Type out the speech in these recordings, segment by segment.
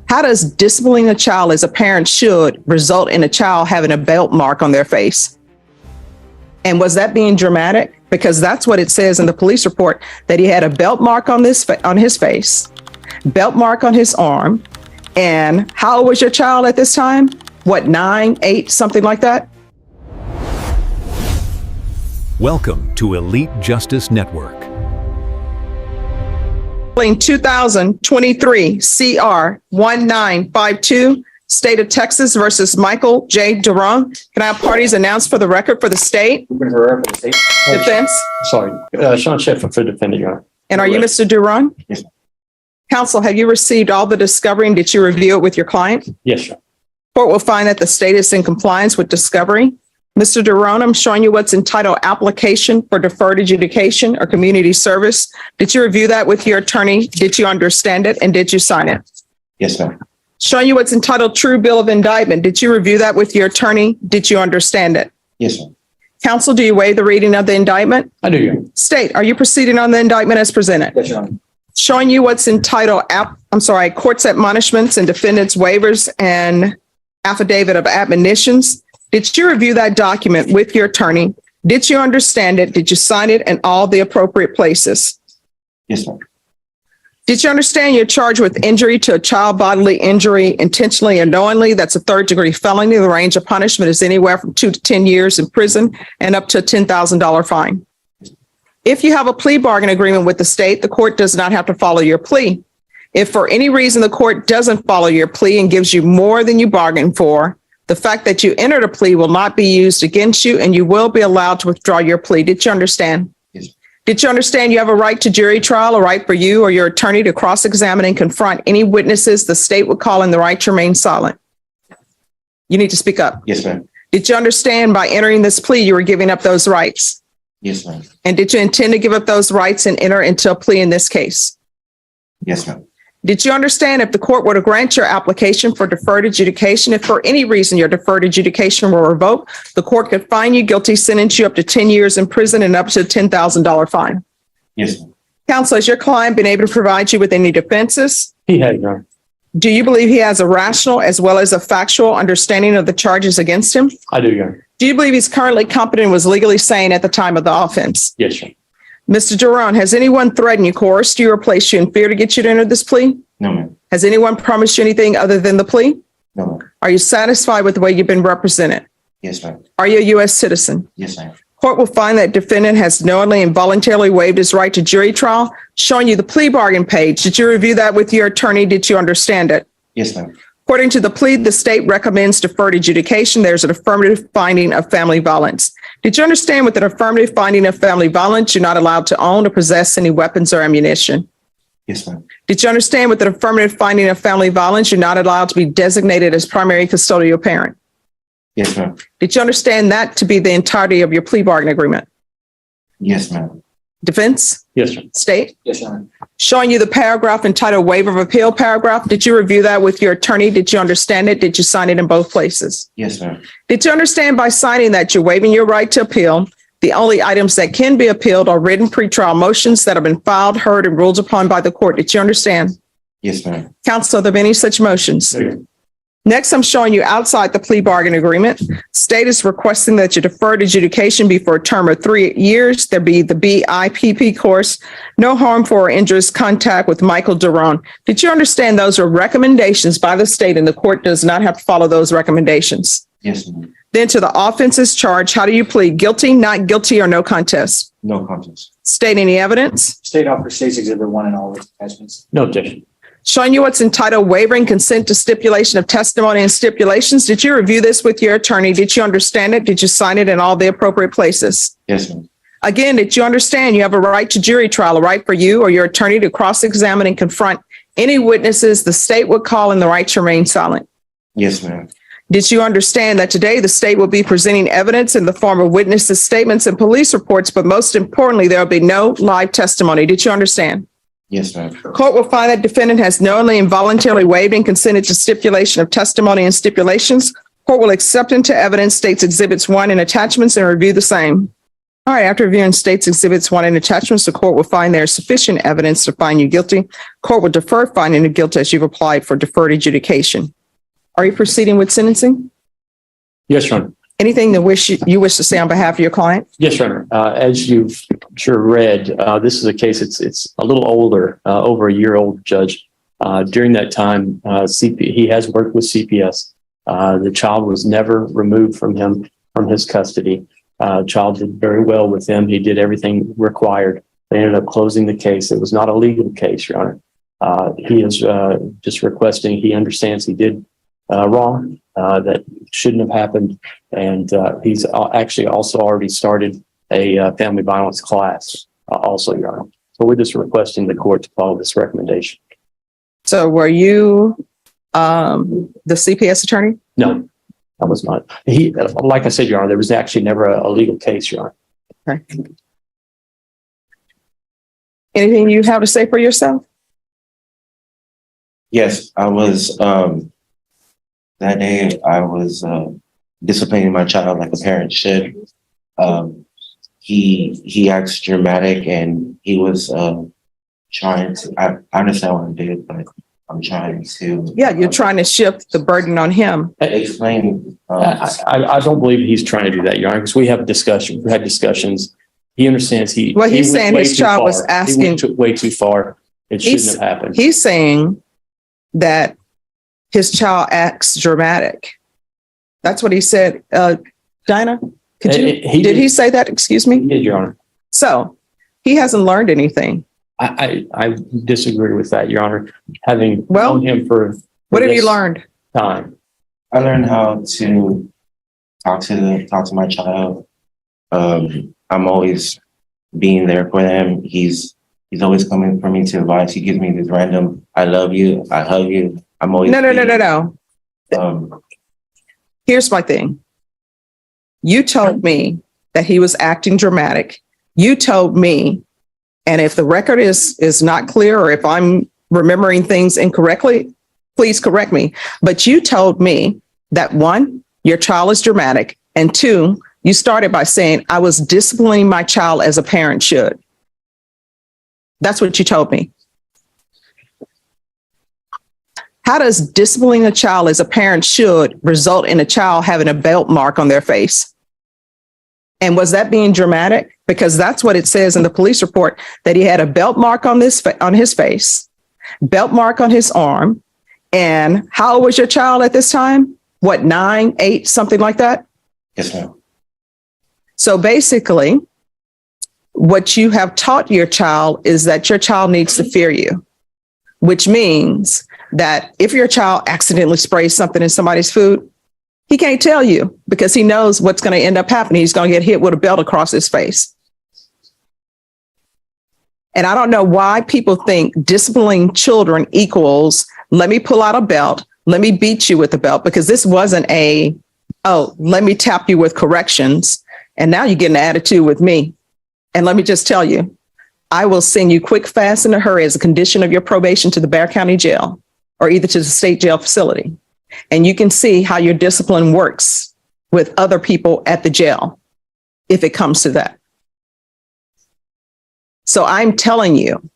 How does disciplining a child as a parent should result in a child having a belt mark on their face? And was that being dramatic? Because that's what it says in the police report, that he had a belt mark on his face, belt mark on his arm. And how old was your child at this time? What, 9, 8, something like that? Welcome to Elite Justice Network. 2023 CR 1952, State of Texas versus Michael J. Duron. Can I have parties announced for the record for the state? Defense. Sorry, Sean Sheffer for defendant, Your Honor. And are you Mr. Duron? Yes. Counsel, have you received all the discovery and did you review it with your client? Yes, sir. Court will find that the state is in compliance with discovery. Mr. Duron, I'm showing you what's entitled Application for Deferred Adjudication or Community Service. Did you review that with your attorney? Did you understand it? And did you sign it? Yes, ma'am. Showing you what's entitled True Bill of Indictment. Did you review that with your attorney? Did you understand it? Yes, ma'am. Counsel, do you waive the reading of the indictment? I do, Your Honor. State, are you proceeding on the indictment as presented? Yes, Your Honor. Showing you what's entitled court's admonishments and defendants waivers and affidavit of admonitions. Did you review that document with your attorney? Did you understand it? Did you sign it in all the appropriate places? Yes, ma'am. Did you understand you're charged with injury to a child, bodily injury, intentionally or knowingly? That's a third-degree felony. The range of punishment is anywhere from 2 to 10 years in prison and up to a $10,000 fine. If you have a plea bargain agreement with the state, the court does not have to follow your plea. If for any reason the court doesn't follow your plea and gives you more than you bargained for, the fact that you entered a plea will not be used against you and you will be allowed to withdraw your plea. Did you understand? Yes. Did you understand you have a right to jury trial, a right for you or your attorney to cross-examine and confront any witnesses the state would call in the right to remain silent? You need to speak up. Yes, ma'am. Did you understand by entering this plea you were giving up those rights? Yes, ma'am. And did you intend to give up those rights and enter into a plea in this case? Yes, ma'am. Did you understand if the court were to grant your application for deferred adjudication, if for any reason your deferred adjudication were revoked, the court could find you guilty, sentence you up to 10 years in prison and up to a $10,000 fine? Yes, ma'am. Counsel, has your client been able to provide you with any defenses? He had, Your Honor. Do you believe he has a rational as well as a factual understanding of the charges against him? I do, Your Honor. Do you believe he's currently competent and was legally sane at the time of the offense? Yes, Your Honor. Mr. Duron, has anyone threatened you, coerced you, or placed you in fear to get you to enter this plea? No, ma'am. Has anyone promised you anything other than the plea? No, ma'am. Are you satisfied with the way you've been represented? Yes, ma'am. Are you a U.S. citizen? Yes, ma'am. Court will find that defendant has knowingly and voluntarily waived his right to jury trial, showing you the plea bargain page. Did you review that with your attorney? Did you understand it? Yes, ma'am. According to the plea, the state recommends deferred adjudication. There's an affirmative finding of family violence. Did you understand with an affirmative finding of family violence, you're not allowed to own or possess any weapons or ammunition? Yes, ma'am. Did you understand with an affirmative finding of family violence, you're not allowed to be designated as primary custodial parent? Yes, ma'am. Did you understand that to be the entirety of your plea bargain agreement? Yes, ma'am. Defense? Yes, sir. State? Yes, Your Honor. Showing you the paragraph entitled Waiver of Appeal paragraph. Did you review that with your attorney? Did you understand it? Did you sign it in both places? Yes, ma'am. Did you understand by signing that you're waiving your right to appeal? The only items that can be appealed are written pretrial motions that have been filed, heard, and ruled upon by the court. Did you understand? Yes, ma'am. Counsel, are there any such motions? No, Your Honor. Next, I'm showing you outside the plea bargain agreement. State is requesting that your deferred adjudication be for a term of 3 years. There be the BIPP course, no harmful or injurious contact with Michael Duron. Did you understand those are recommendations by the state and the court does not have to follow those recommendations? Yes, ma'am. Then to the offenses charged, how do you plead? Guilty, not guilty, or no contest? No contest. State any evidence? State offer State's Exhibit 1 and all its attachments. No objection. Showing you what's entitled Wavering Consent to Stipulation of Testimony and Stipulations. Did you review this with your attorney? Did you understand it? Did you sign it in all the appropriate places? Yes, ma'am. Again, did you understand you have a right to jury trial, a right for you or your attorney to cross-examine and confront any witnesses the state would call in the right to remain silent? Yes, ma'am. Did you understand that today the state will be presenting evidence in the form of witnesses' statements and police reports, but most importantly, there will be no live testimony? Did you understand? Yes, ma'am. Court will find that defendant has knowingly and voluntarily waived and consented to stipulation of testimony and stipulations. Court will accept into evidence State's Exhibits 1 and attachments and review the same. All right, after reviewing state's exhibits 1 and attachments, the court will find there is sufficient evidence to find you guilty. Court will defer finding you guilty as you've applied for deferred adjudication. Are you proceeding with sentencing? Yes, Your Honor. Anything that you wish to say on behalf of your client? Yes, Your Honor. As you've sure read, this is a case, it's a little older, over a year old, Judge. During that time, he has worked with CPS. The child was never removed from his custody. Child did very well with him. He did everything required. They ended up closing the case. It was not a legal case, Your Honor. He is just requesting, he understands he did wrong, that shouldn't have happened. And he's actually also already started a family violence class also, Your Honor. So we're just requesting the court to follow this recommendation. So were you the CPS attorney? No, I was not. Like I said, Your Honor, there was actually never a legal case, Your Honor. Okay. Anything you have to say for yourself? Yes, I was, that day I was disciplining my child like a parent should. He acts dramatic and he was trying to, I understand what I did, but I'm trying to. Yeah, you're trying to shift the burden on him. Explain. I don't believe he's trying to do that, Your Honor, because we had discussions. He understands Well, he's saying his child was asking. He went way too far. It shouldn't have happened. He's saying that his child acts dramatic. That's what he said. Dinah, did he say that? Excuse me? He did, Your Honor. So he hasn't learned anything. I disagree with that, Your Honor. Having known him for what have you learned? I learned how to talk to my child. I'm always being there for him. He's always coming for me to advise. He gives me this random, I love you, I hug you. I'm always No. Here's my thing. You told me that he was acting dramatic. You told me, and if the record is not clear or if I'm remembering things incorrectly, please correct me. But you told me that 1, your child is dramatic, and 2, you started by saying, I was disciplining my child as a parent should. That's what you told me. How does disciplining a child as a parent should result in a child having a belt mark on their face? And was that being dramatic? Because that's what it says in the police report, that he had a belt mark on his face, belt mark on his arm. And how old was your child at this time? What, 9, 8, something like that? Yes, ma'am. So basically, what you have taught your child is that your child needs to fear you, which means that if your child accidentally sprays something in somebody's food, he can't tell you because he knows what's going to end up happening. He's going to get hit with a belt across his face. And I don't know why people think disciplining children equals, let me pull out a belt, let me beat you with the belt, because this wasn't let me tap you with corrections. And now you get an attitude with me. And let me just tell you, I will send you quick, fast, in a hurry as a condition of your probation to the Bexar County Jail or either to the state jail facility. And you can see how your discipline works with other people at the jail if it comes to that. So I'm telling you,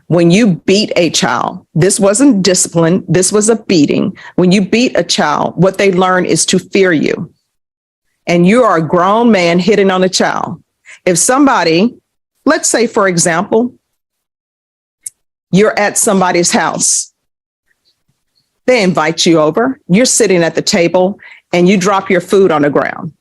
when you beat a child, this wasn't discipline, this was a beating. When you beat a child, what they learn is to fear you. And you are a grown man hitting on a child. If somebody, let's say, for example, you're at somebody's house. They invite you over. You're sitting at the table and you drop your food on the ground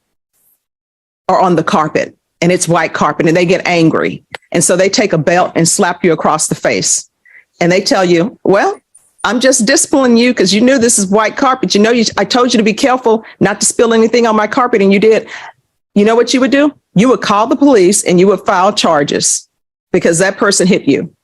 or on the carpet, and it's white carpet, and they get angry. And so they take a belt and slap you across the face. And they tell you, well, I'm just disciplining you because you knew this is white carpet. I told you to be careful not to spill anything on my carpet, and you did. You know what you would do? You would call the police and you would file charges because that person hit you.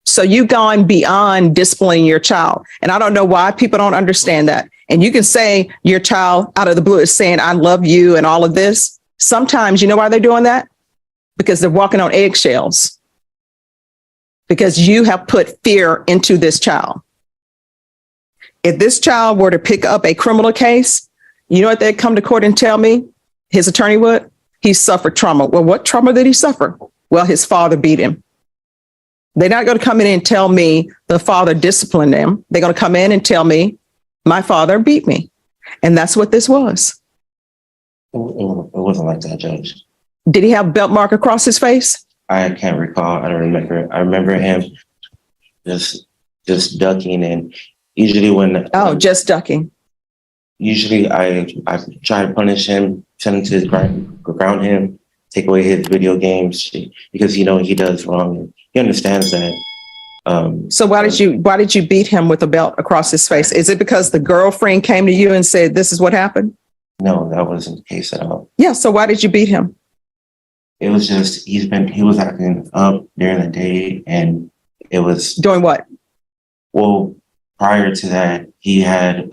So you've gone beyond disciplining your child. And I don't know why people don't understand that. And you can say your child out of the blue is saying, I love you and all of this. Sometimes you know why they're doing that? Because they're walking on eggshells. Because you have put fear into this child. If this child were to pick up a criminal case, you know what they'd come to court and tell me? His attorney would? he suffered trauma. Well, what trauma did he suffer? Well, his father beat him. They're not going to come in and tell me the father disciplined him. They're going to come in and tell me my father beat me. And that's what this was. It wasn't like that, Judge. Did he have a belt mark across his face? I can't recall. I don't remember. I remember him just ducking, and usually Just ducking. usually I try to punish him, send him to his ground him, take away his video games because he does wrong. He understands that. So why did you beat him with a belt across his face? Is it because the girlfriend came to you and said, this is what happened? No, that wasn't the case at all. Yeah. So why did you beat him? It was just he was acting up during the day, and it was Doing what? well prior to that we had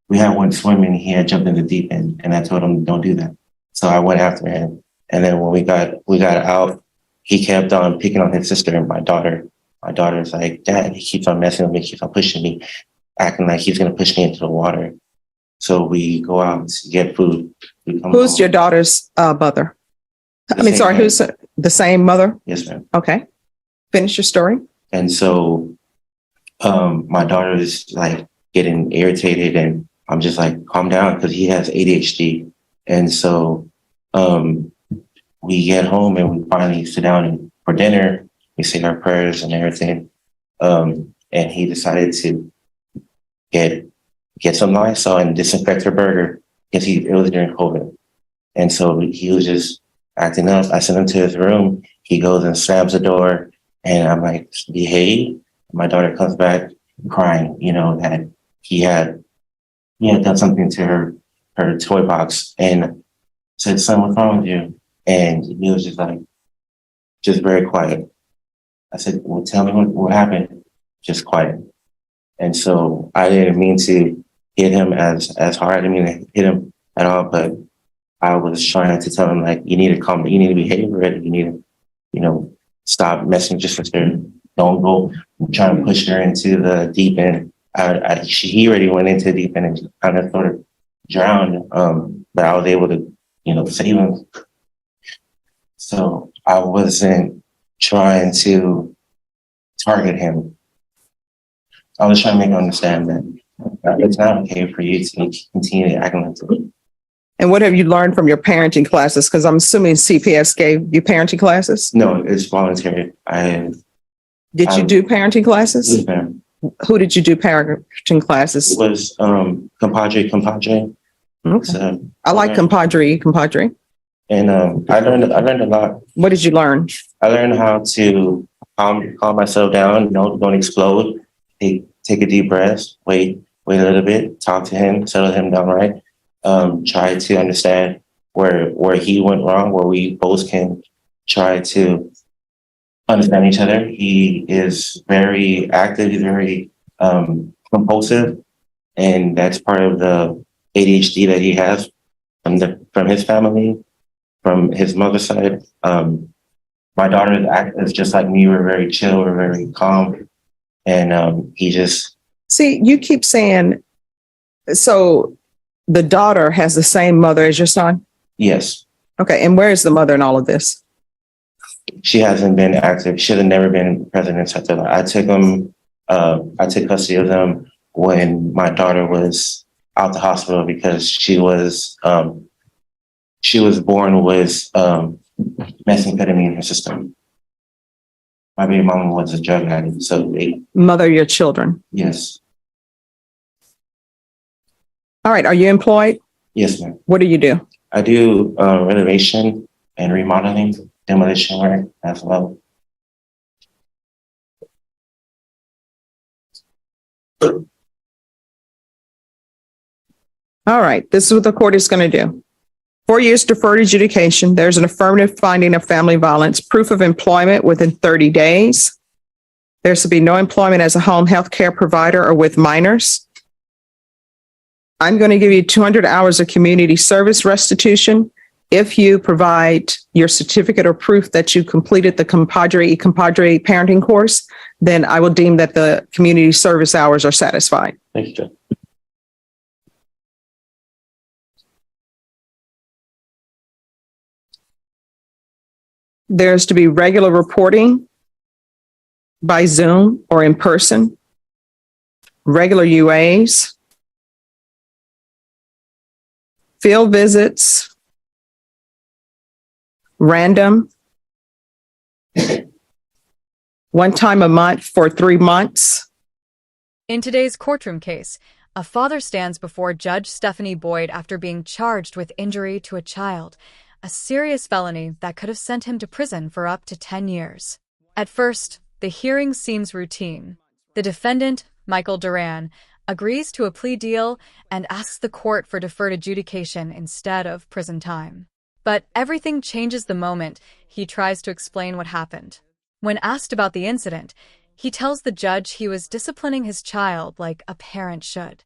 went swimming. He had jumped in the deep end, and I told him don't do that. So I went after him, and then when we got out, he kept on picking on his sister and my daughter. My daughter's like, Dad, he keeps on messing with me, keeps on pushing me, acting like he's gonna push me into the water. So we go out to get food. Who's your daughter's mother? Who's the same mother? Yes, ma'am. Okay. Finish your story. And so my daughter is like getting irritated, and I'm just like, calm down, because he has ADHD. And so we get home and we finally sit down for dinner. We say our prayers and everything. And he decided to get some Lysol and disinfect her burger because it was during COVID. And so he was just acting up. I sent him to his room. He goes and slams the door, and I'm like, behave. My daughter comes back crying, that he had done something to her toy box, and said, son, what's wrong with you? And he was just very quiet. I said, well, tell me what happened. Just quiet. And so I didn't mean to hit him as hard. I didn't mean to hit him at all, but I was trying to tell him, like, you need to calm down. You need to behave already. You need to, stop messing with your sister. Don't go trying to push her into the deep end. He already went into the deep end and kind of sort of drowned, but I was able to, save him. So I wasn't trying to target him. I was trying to make him understand that it's not okay for you to continue acting like that. And what have you learned from your parenting classes? Because I'm assuming CPS gave you parenting classes. No, it's voluntary. Did you do parenting classes? Yes, ma'am. Who did you do parenting classes? It was compadre. Okay. I like compadre. And I learned a lot. What did you learn? I learned how to calm myself down. Don't explode. Take a deep breath. Wait a little bit. Talk to him. Settle him down right. Try to understand where he went wrong. Where we both can try to understand each other. He is very active. He's very compulsive, and that's part of the ADHD that he has from his family, from his mother's side. My daughter is just like me. We're very chill. We're very calm, and he just. See, you keep saying, so the daughter has the same mother as your son? Yes. Okay, and where is the mother in all of this? She hasn't been active. She has never been present in such a life. I took custody of them when my daughter was out the hospital because she was born with methamphetamine in her system. My baby mama was a drug addict, so Mother your children. Yes. All right. Are you employed? Yes, ma'am. What do you do? I do renovation and remodeling, demolition work as well. All right. This is what the court is going to do. 4 years deferred adjudication. There's an affirmative finding of family violence, proof of employment within 30 days. There should be no employment as a home health care provider or with minors. I'm going to give you 200 hours of community service restitution. If you provide your certificate or proof that you completed the compadre parenting course, then I will deem that the community service hours are satisfied. Thank you, Judge. There's to be regular reporting by Zoom or in person, regular UAs, field visits, random, one time a month for 3 months. In today's courtroom case, a father stands before Judge Stephanie Boyd after being charged with injury to a child, a serious felony that could have sent him to prison for up to 10 years. At first, the hearing seems routine. The defendant, Michael Duron, agrees to a plea deal and asks the court for deferred adjudication instead of prison time. But everything changes the moment he tries to explain what happened. When asked about the incident, he tells the judge he was disciplining his child like a parent should.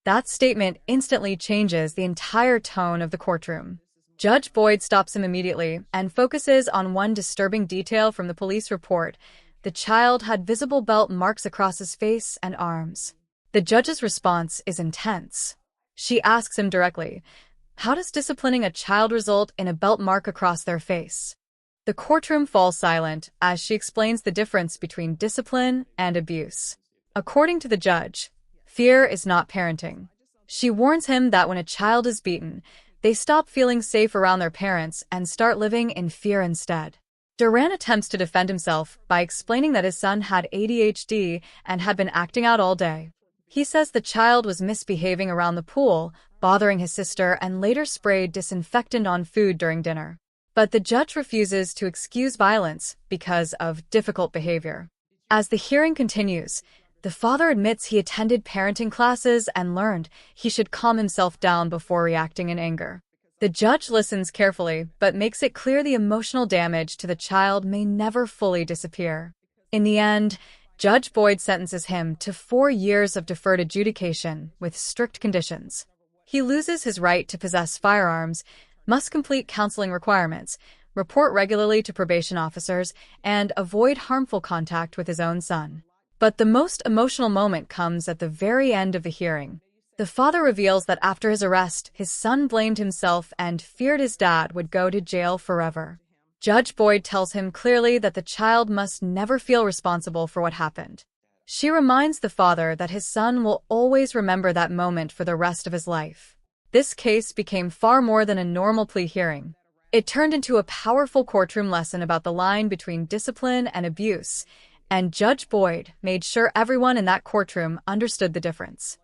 That statement instantly changes the entire tone of the courtroom. Judge Boyd stops him immediately and focuses on one disturbing detail from the police report. The child had visible belt marks across his face and arms. The judge's response is intense. She asks him directly, "How does disciplining a child result in a belt mark across their face?" The courtroom falls silent as she explains the difference between discipline and abuse. According to the judge, fear is not parenting. She warns him that when a child is beaten, they stop feeling safe around their parents and start living in fear instead. Duron attempts to defend himself by explaining that his son had ADHD and had been acting out all day. He says the child was misbehaving around the pool, bothering his sister, and later sprayed disinfectant on food during dinner. But the judge refuses to excuse violence because of difficult behavior. As the hearing continues, the father admits he attended parenting classes and learned he should calm himself down before reacting in anger. The judge listens carefully, but makes it clear the emotional damage to the child may never fully disappear. In the end, Judge Boyd sentences him to 4 years of deferred adjudication with strict conditions. He loses his right to possess firearms, must complete counseling requirements, report regularly to probation officers, and avoid harmful contact with his own son. But the most emotional moment comes at the very end of the hearing. The father reveals that after his arrest, his son blamed himself and feared his dad would go to jail forever. Judge Boyd tells him clearly that the child must never feel responsible for what happened. She reminds the father that his son will always remember that moment for the rest of his life. This case became far more than a normal plea hearing. It turned into a powerful courtroom lesson about the line between discipline and abuse, and Judge Boyd made sure everyone in that courtroom understood the difference.